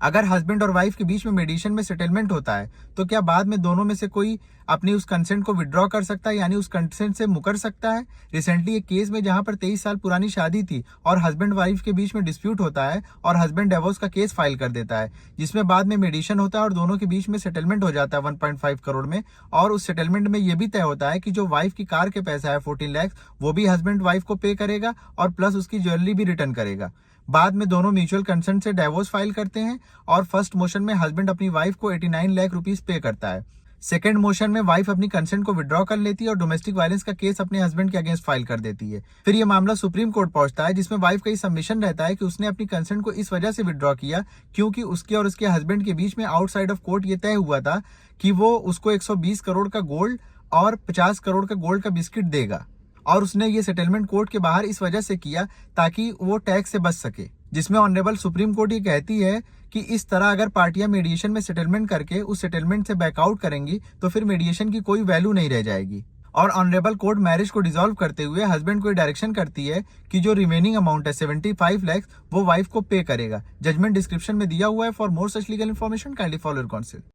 अगर हस्बैंड और वाइफ के बीच में मेडिएशन में सेटलमेंट होता है तो क्या बाद में दोनों में से कोई अपनी उस कंसेंट को विड्रॉ कर सकता है, यानी उस कंसेंट से मुकर सकता है? रिसेंटली एक केस में जहां पर 23 साल पुरानी शादी थी और हस्बैंड वाइफ के बीच में डिस्प्यूट होता है और हस्बैंड डिवोर्स का केस फाइल कर देता है, जिसमें बाद में मेडिएशन होता है और दोनों के बीच में सेटलमेंट हो जाता है 1.5 करोड़ में। और उस सेटलमेंट में यह भी तय होता है कि जो वाइफ की कार के पैसा है 14 लाख, वो भी हस्बैंड वाइफ को पे करेगा और प्लस उसकी ज्वेलरी भी रिटर्न करेगा। बाद में दोनों म्यूचुअल कंसेंट से डिवोर्स फाइल करते हैं और फर्स्ट मोशन में हस्बैंड अपनी वाइफ को 89 लाख रुपीस पे करता है। सेकेंड मोशन में वाइफ अपनी कंसेंट को विड्रॉ कर लेती है और डोमेस्टिक वायलेंस का केस अपने हस्बैंड के अगेंस्ट फाइल कर देती है। फिर यह मामला सुप्रीम कोर्ट पहुंचता है, जिसमें वाइफ का ये सबमिशन रहता है कि उसने अपनी कंसेंट को इस वजह से विड्रॉ किया क्योंकि उसके और उसके हस्बैंड के बीच में आउटसाइड ऑफ कोर्ट ये तय हुआ था कि वो उसको 120 करोड़ का गोल्ड और 50 करोड़ का गोल्ड का बिस्किट देगा, और उसने ये सेटलमेंट कोर्ट के बाहर इस वजह से किया ताकि वो टैक्स से बच सके। जिसमें ऑनरेबल सुप्रीम कोर्ट ये कहती है कि इस तरह अगर पार्टियां मीडिएशन में सेटलमेंट करके उस सेटलमेंट से बैकआउट करेंगी तो फिर मीडिएशन की कोई वैल्यू नहीं रह जाएगी। और ऑनरेबल कोर्ट मैरिज को डिसॉल्व करते हुए हस्बैंड को डायरेक्शन करती है कि जो रिमेनिंग अमाउंट है 75 लाख वो वाइफ को पे करेगा। जजमेंट डिस्क्रिप्शन में दिया हुआ है। For more such legal information kindly follow your council.